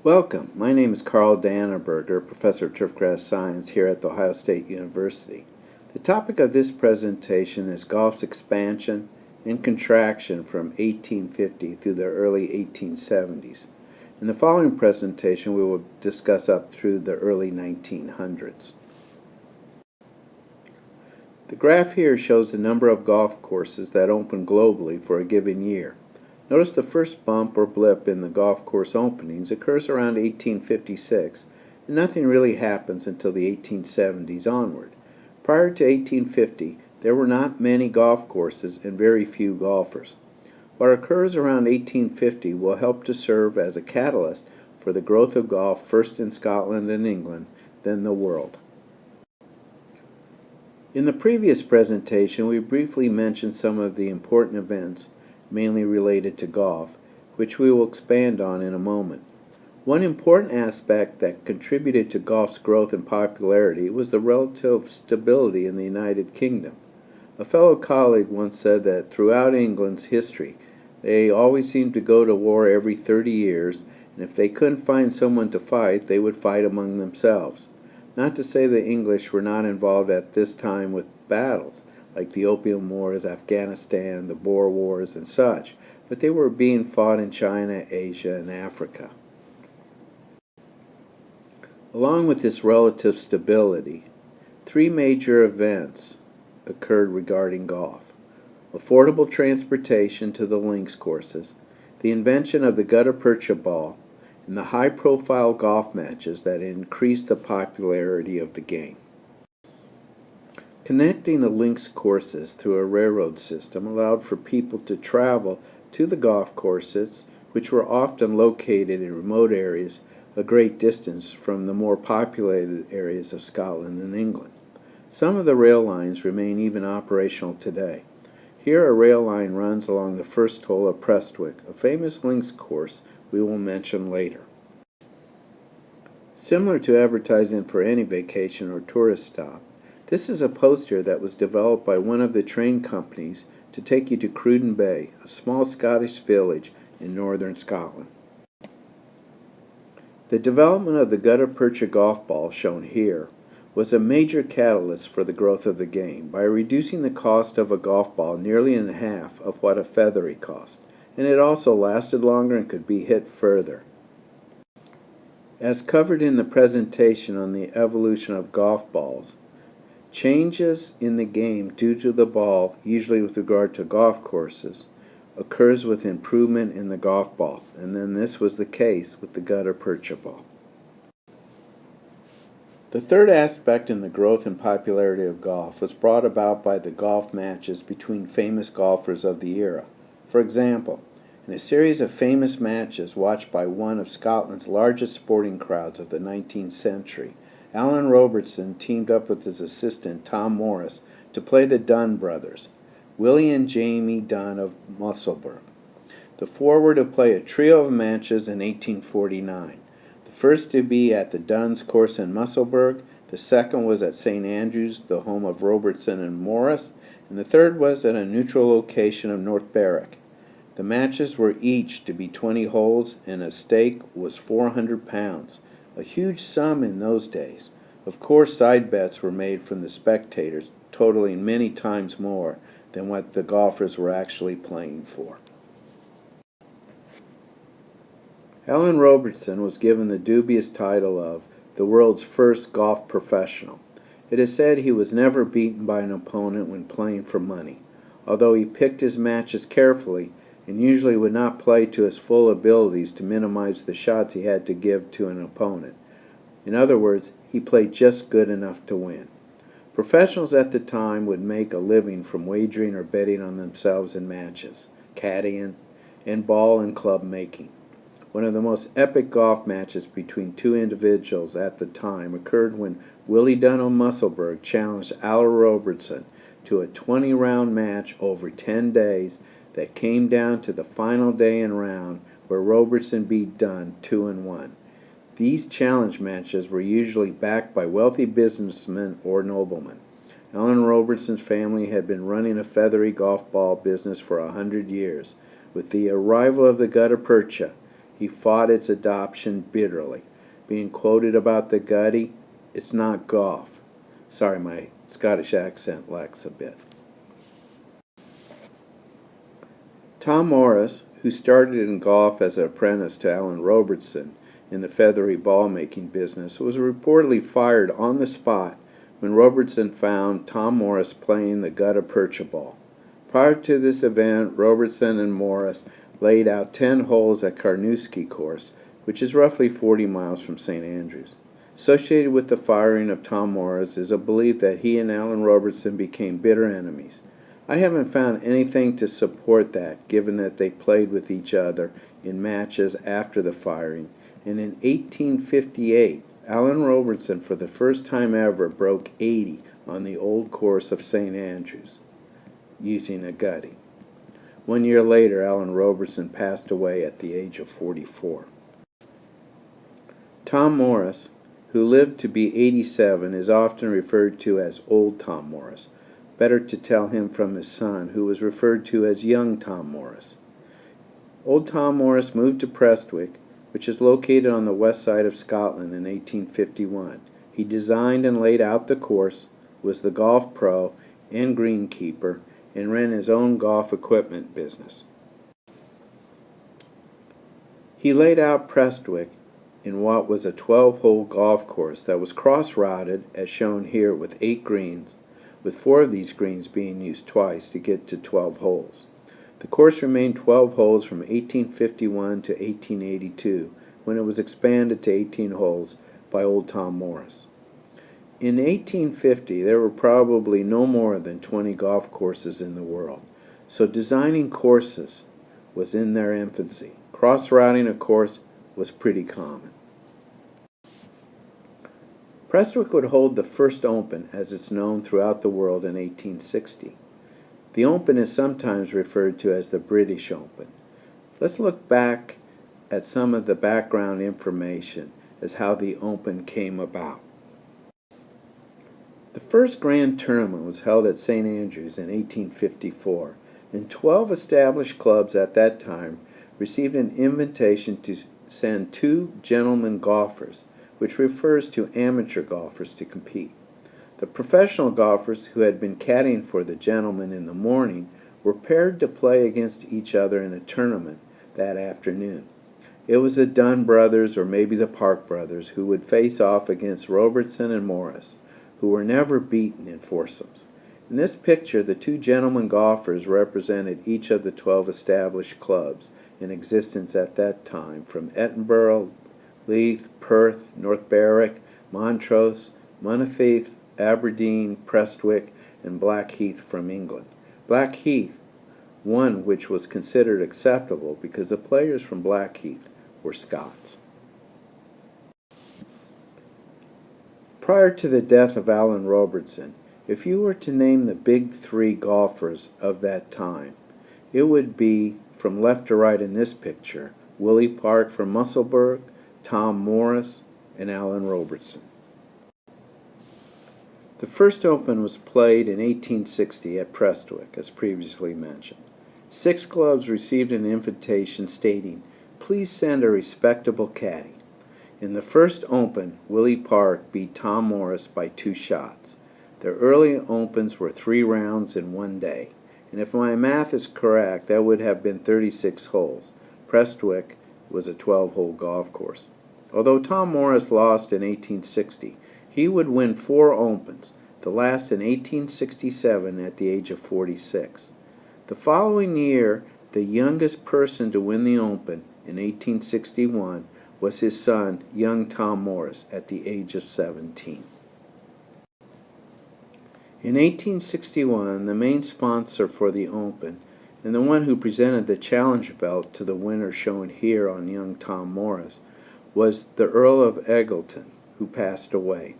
Welcome. My name is Carl Danneberger, Professor of Turfgrass Science here at The Ohio State University. The topic of this presentation is golf's expansion and contraction from 1850 through the early 1870s. In the following presentation, we will discuss up through the early 1900s. The graph here shows the number of golf courses that open globally for a given year. Notice the first bump or blip in the golf course openings occurs around 1856, and nothing really happens until the 1870s onward. Prior to 1850, there were not many golf courses and very few golfers. What occurs around 1850 will help to serve as a catalyst for the growth of golf first in Scotland and England, then the world. In the previous presentation, we briefly mentioned some of the important events mainly related to golf, which we will expand on in a moment. One important aspect that contributed to golf's growth and popularity was the relative stability in the United Kingdom. A fellow colleague once said that throughout England's history, they always seemed to go to war every 30 years, and if they couldn't find someone to fight, they would fight among themselves. Not to say the English were not involved at this time with battles, like the Opium Wars, Afghanistan, the Boer Wars, and such, but they were being fought in China, Asia, and Africa. Along with this relative stability, three major events occurred regarding golf: affordable transportation to the links courses, the invention of the gutta-percha ball, and the high-profile golf matches that increased the popularity of the game. Connecting the links courses through a railroad system allowed for people to travel to the golf courses, which were often located in remote areas a great distance from the more populated areas of Scotland and England. Some of the rail lines remain even operational today. Here a rail line runs along the first hole of Prestwick, a famous links course we will mention later. Similar to advertising for any vacation or tourist stop, this is a poster that was developed by one of the train companies to take you to Cruden Bay, a small Scottish village in northern Scotland. The development of the gutta-percha golf ball, shown here, was a major catalyst for the growth of the game by reducing the cost of a golf ball nearly in half of what a feathery cost, and it also lasted longer and could be hit further. As covered in the presentation on the evolution of golf balls, changes in the game due to the ball, usually with regard to golf courses, occurs with improvement in the golf ball, and then this was the case with the gutta-percha ball. The third aspect in the growth and popularity of golf was brought about by the golf matches between famous golfers of the era. For example, in a series of famous matches watched by one of Scotland's largest sporting crowds of the 19th century, Alan Robertson teamed up with his assistant Tom Morris to play the Dunn brothers, Willie and Jamie Dunn of Musselburgh. The four were to play a trio of matches in 1849. The first to be at the Dunn's course in Musselburgh, the second was at St. Andrews, the home of Robertson and Morris, and the third was at a neutral location of North Berwick. The matches were each to be 20 holes, and a stake was £400. A huge sum in those days. Of course, side bets were made from the spectators, totaling many times more than what the golfers were actually playing for. Alan Robertson was given the dubious title of the world's first golf professional. It is said he was never beaten by an opponent when playing for money, although he picked his matches carefully and usually would not play to his full abilities to minimize the shots he had to give to an opponent. In other words, he played just good enough to win. Professionals at the time would make a living from wagering or betting on themselves in matches, caddying, and ball and club making. One of the most epic golf matches between two individuals at the time occurred when Willie Dunn of Musselburgh challenged Alan Robertson to a 20-round match over 10 days that came down to the final day and round, where Robertson beat Dunn 2-1. These challenge matches were usually backed by wealthy businessmen or noblemen. Alan Robertson's family had been running a feathery golf ball business for 100 years. With the arrival of the gutta-percha, He fought its adoption bitterly, being quoted about the gutty, "It's not golf." Sorry, my Scottish accent lacks a bit. Tom Morris, who started in golf as an apprentice to Alan Robertson in the feathery ball-making business, was reportedly fired on the spot when Robertson found Tom Morris playing the gutta-percha ball. Prior to this event, Robertson and Morris laid out 10 holes at Carnoustie course, which is roughly 40 miles from St. Andrews. Associated with the firing of Tom Morris is a belief that he and Alan Robertson became bitter enemies. I haven't found anything to support that, given that they played with each other in matches after the firing, and in 1858, Alan Robertson, for the first time ever, broke 80 on the old course of St. Andrews, using a gutty. 1 year later, Alan Robertson passed away at the age of 44. Tom Morris, who lived to be 87, is often referred to as Old Tom Morris. Better to tell him from his son, who was referred to as Young Tom Morris. Old Tom Morris moved to Prestwick, which is located on the west side of Scotland, in 1851. He designed and laid out the course, was the golf pro and greenkeeper, and ran his own golf equipment business. He laid out Prestwick in what was a 12-hole golf course that was cross-routed, as shown here, with 8 greens, with 4 of these greens being used twice to get to 12 holes. The course remained 12 holes from 1851 to 1882, when it was expanded to 18 holes by Old Tom Morris. In 1850, there were probably no more than 20 golf courses in the world, so designing courses was in their infancy. Cross-routing a course was pretty common. Prestwick would hold the first Open, as it's known throughout the world, in 1860. The Open is sometimes referred to as the British Open. Let's look back at some of the background information as how the Open came about. The first Grand Tournament was held at St. Andrews in 1854, and 12 established clubs at that time received an invitation to send 2 gentlemen golfers, which refers to amateur golfers, to compete. The professional golfers, who had been caddying for the gentlemen in the morning, were paired to play against each other in a tournament that afternoon. It was the Dunn brothers, or maybe the Park brothers, who would face off against Robertson and Morris, who were never beaten in foursomes. In this picture, the 2 gentlemen golfers represented each of the 12 established clubs in existence at that time, from Edinburgh, Leith, Perth, North Berwick, Montrose, Monteith, Aberdeen, Prestwick, and Blackheath from England. Blackheath, one which was considered acceptable because the players from Blackheath were Scots. Prior to the death of Alan Robertson, if you were to name the big 3 golfers of that time, it would be, from left to right in this picture, Willie Park from Musselburgh, Tom Morris, and Alan Robertson. The first Open was played in 1860 at Prestwick, as previously mentioned. 6 clubs received an invitation stating, "Please send a respectable caddy." In the first Open, Willie Park beat Tom Morris by 2 shots. Their early Opens were 3 rounds in 1 day, and if my math is correct, that would have been 36 holes. Prestwick was a 12-hole golf course. Although Tom Morris lost in 1860, he would win 4 Opens, the last in 1867 at the age of 46. The following year, the youngest person to win the Open, in 1861, was his son, young Tom Morris, at the age of 17. In 1861, the main sponsor for the Open, and the one who presented the Challenger belt to the winner shown here on young Tom Morris, was the Earl of Eggleton, who passed away.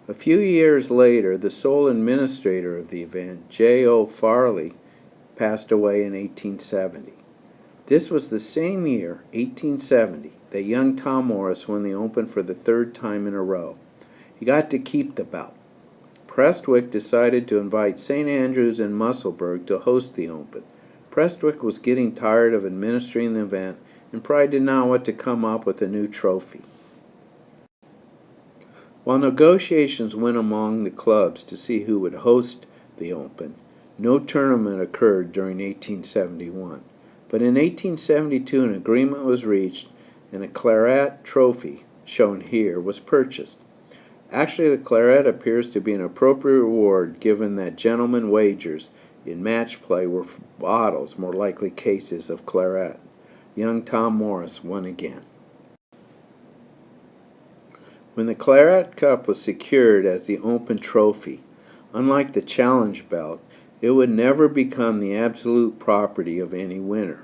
A few years later, the sole administrator of the event, J.O. Farley, passed away in 1870. This was the same year, 1870, that young Tom Morris won the Open for the 3rd time in a row. He got to keep the belt. Prestwick decided to invite St. Andrews and Musselburgh to host the Open. Prestwick was getting tired of administering the event and probably did not want to come up with a new trophy. While negotiations went among the clubs to see who would host the Open, no tournament occurred during 1871. But in 1872 an agreement was reached and a claret trophy, shown here, was purchased. Actually, the claret appears to be an appropriate reward given that gentlemen wagers in match play were for bottles, more likely cases of claret. Young Tom Morris won again. When the Claret Cup was secured as the Open trophy, unlike the Challenge Belt, it would never become the absolute property of any winner,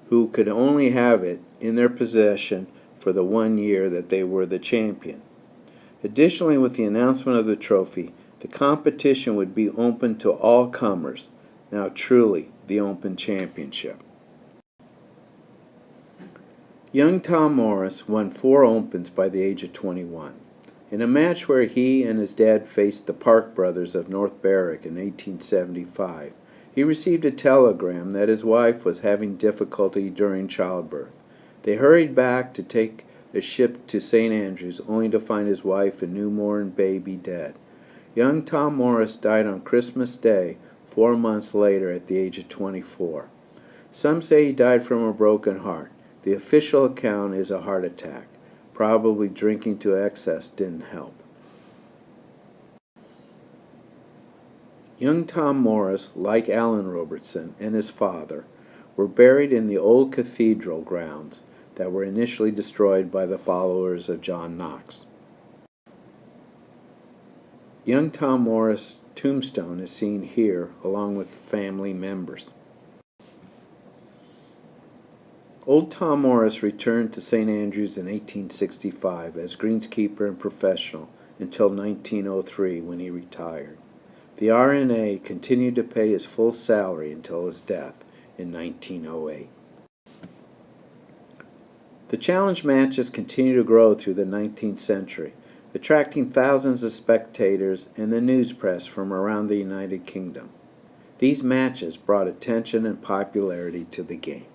who could only have it in their possession for the 1 year that they were the champion. Additionally, with the announcement of the trophy, the competition would be open to all comers, now truly the Open Championship. Young Tom Morris won 4 Opens by the age of 21. In a match where he and his dad faced the Park brothers of North Berwick in 1875, he received a telegram that his wife was having difficulty during childbirth. They hurried back to take a ship to St. Andrews, only to find his wife and newborn baby dead. Young Tom Morris died on Christmas Day, 4 months later at the age of 24. Some say he died from a broken heart. The official account is a heart attack. Probably drinking to excess didn't help. Young Tom Morris, like Alan Robertson and his father, were buried in the old cathedral grounds that were initially destroyed by the followers of John Knox. Young Tom Morris' tombstone is seen here along with family members. Old Tom Morris returned to St. Andrews in 1865 as greenskeeper and professional until 1903 when he retired. The RNA continued to pay his full salary until his death in 1908. The challenge matches continued to grow through the 19th century, attracting thousands of spectators and the news press from around the United Kingdom. These matches brought attention and popularity to the game.